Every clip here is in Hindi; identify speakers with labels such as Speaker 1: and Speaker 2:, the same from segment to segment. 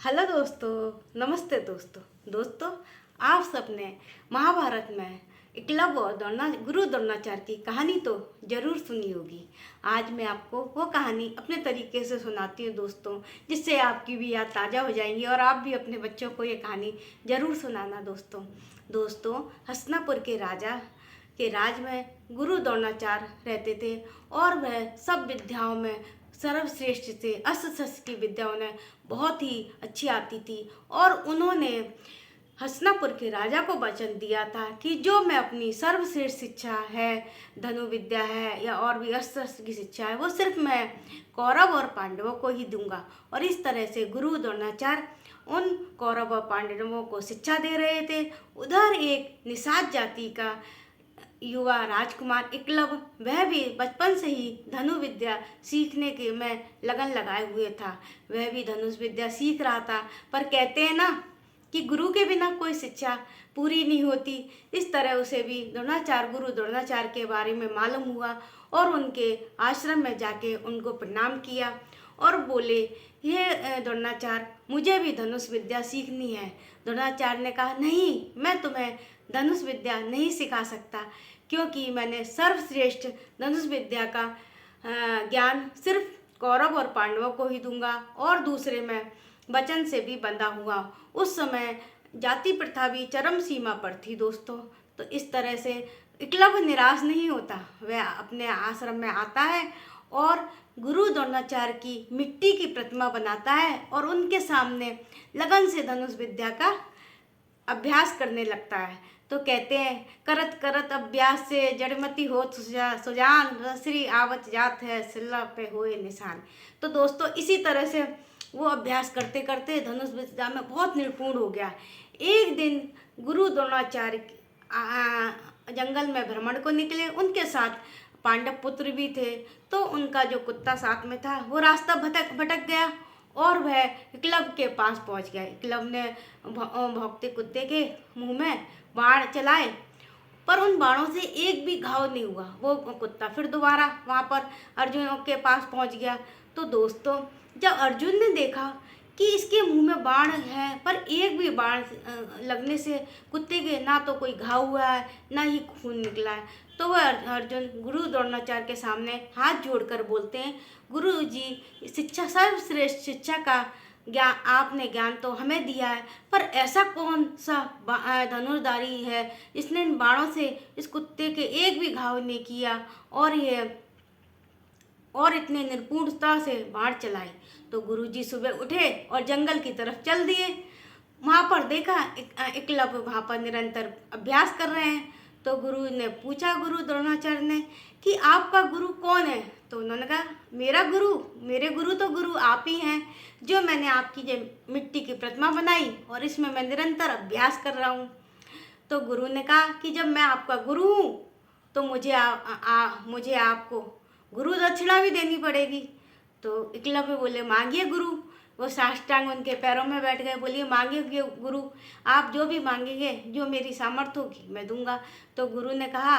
Speaker 1: हेलो दोस्तों, नमस्ते दोस्तों। दोस्तों, आप सबने महाभारत में एकलव्य और गुरु द्रोणाचार्य की कहानी तो जरूर सुनी होगी। आज मैं आपको वो कहानी अपने तरीके से सुनाती हूँ दोस्तों, जिससे आपकी भी याद ताज़ा हो जाएंगी और आप भी अपने बच्चों को ये कहानी जरूर सुनाना दोस्तों। दोस्तों, हस्तिनापुर के राजा के राज में गुरु द्रोणाचार्य रहते थे और वह सब विद्याओं में सर्वश्रेष्ठ थे। अस्त्र शस्त्र की विद्या उन्हें बहुत ही अच्छी आती थी और उन्होंने हस्तिनापुर के राजा को वचन दिया था कि जो मैं अपनी सर्वश्रेष्ठ शिक्षा है, धनुर्विद्या है या और भी अस्त्र शस्त्र की शिक्षा है, वो सिर्फ मैं कौरव और पांडवों को ही दूंगा। और इस तरह से गुरु द्रोणाचार्य उन कौरव और पांडवों को शिक्षा दे रहे थे। उधर एक निषाद जाति का युवा राजकुमार एकलव्य, वह भी बचपन से ही धनुर्विद्या सीखने के में लगन लगाए हुए था। वह भी धनुष विद्या सीख रहा था, पर कहते हैं ना कि गुरु के बिना कोई शिक्षा पूरी नहीं होती। इस तरह उसे भी गुरु द्रोणाचार्य के बारे में मालूम हुआ और उनके आश्रम में जाके उनको प्रणाम किया और बोले, ये द्रोणाचार्य, मुझे भी धनुष विद्या सीखनी है। द्रोणाचार्य ने कहा, नहीं, मैं तुम्हें धनुष विद्या नहीं सिखा सकता, क्योंकि मैंने सर्वश्रेष्ठ धनुष विद्या का ज्ञान सिर्फ कौरव और पांडवों को ही दूंगा और दूसरे में वचन से भी बंधा हुआ। उस समय जाति प्रथा भी चरम सीमा पर थी दोस्तों। तो इस तरह से एकलव्य निराश नहीं होता, वह अपने आश्रम में आता है और गुरु द्रोणाचार्य की मिट्टी की प्रतिमा बनाता है और उनके सामने लगन से धनुष विद्या का अभ्यास करने लगता है। तो कहते हैं, करत करत अभ्यास से जड़मती होत सुजान, रसरी आवत जात है सिल्ला पे होए निशान। तो दोस्तों, इसी तरह से वो अभ्यास करते करते धनुष विद्या में बहुत निपुण हो गया। एक दिन गुरु द्रोणाचार्य जंगल में भ्रमण को निकले, उनके साथ पांडव पुत्र भी थे। तो उनका जो कुत्ता साथ में था वो रास्ता भटक गया और वह एकलव्य के पास पहुंच गया। एकलव्य ने भौंकते कुत्ते के मुंह में बाण चलाए, पर उन बाणों से एक भी घाव नहीं हुआ। वो कुत्ता फिर दोबारा वहाँ पर अर्जुन के पास पहुँच गया। तो दोस्तों, जब अर्जुन ने देखा कि इसके मुंह में बाण है पर एक भी बाण लगने से कुत्ते के ना तो कोई घाव हुआ है ना ही खून निकला है, तो वह अर्जुन गुरु द्रोणाचार्य के सामने हाथ जोड़कर बोलते हैं, गुरु जी, शिक्षा सर्वश्रेष्ठ शिक्षा का आपने ज्ञान तो हमें दिया है, पर ऐसा कौन सा धनुर्धारी है जिसने इन बाणों से इस कुत्ते के एक भी घाव नहीं किया और इतने निपुणता से बाण चलाए। तो गुरुजी सुबह उठे और जंगल की तरफ चल दिए। वहाँ पर देखा एकलव्य वहाँ पर निरंतर अभ्यास कर रहे हैं। तो गुरु ने पूछा, गुरु द्रोणाचार्य ने, कि आपका गुरु कौन है? तो उन्होंने कहा, मेरे गुरु तो गुरु आप ही हैं, जो मैंने आपकी जो मिट्टी की प्रतिमा बनाई और इसमें मैं निरंतर अभ्यास कर रहा हूँ। तो गुरु ने कहा कि जब मैं आपका गुरु हूँ तो मुझे आपको गुरु दक्षिणा भी देनी पड़ेगी। तो एकलव्य बोले, मांगिए गुरु। वो साष्टांग उनके पैरों में बैठ गए, बोलिए, मांगिए गुरु, आप जो भी मांगेंगे, जो मेरी सामर्थ्य होगी मैं दूंगा। तो गुरु ने कहा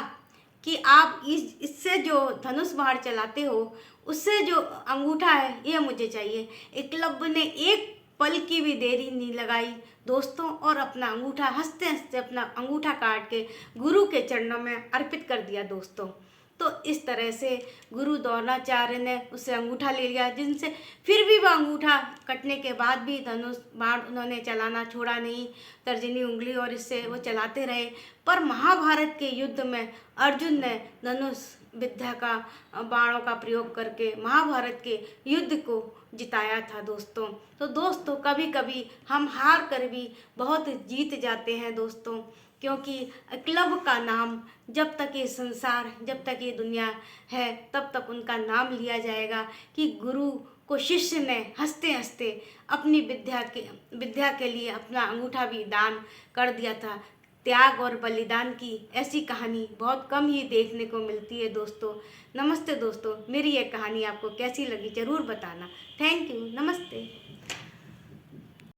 Speaker 1: कि आप इससे जो धनुष बाण चलाते हो, उससे जो अंगूठा है, ये मुझे चाहिए। एकलव्य ने एक पल की भी देरी नहीं लगाई दोस्तों, और अपना अंगूठा हंसते हंसते अपना अंगूठा काट के गुरु के चरणों में अर्पित कर दिया दोस्तों। तो इस तरह से गुरु द्रोणाचार्य ने उससे अंगूठा ले लिया, जिनसे फिर भी वह अंगूठा कटने के बाद भी धनुष बाण उन्होंने चलाना छोड़ा नहीं, तर्जनी उंगली और इससे वो चलाते रहे। पर महाभारत के युद्ध में अर्जुन ने धनुष विद्या का बाणों का प्रयोग करके महाभारत के युद्ध को जिताया था दोस्तों। तो दोस्तों, कभी कभी हम हार कर भी बहुत जीत जाते हैं दोस्तों, क्योंकि एकलव्य का नाम जब तक ये संसार, जब तक ये दुनिया है, तब तक उनका नाम लिया जाएगा कि गुरु को शिष्य ने हंसते हंसते अपनी विद्या के लिए अपना अंगूठा भी दान कर दिया था। त्याग और बलिदान की ऐसी कहानी बहुत कम ही देखने को मिलती है दोस्तों। नमस्ते दोस्तों, मेरी ये कहानी आपको कैसी लगी ज़रूर बताना। थैंक यू, नमस्ते।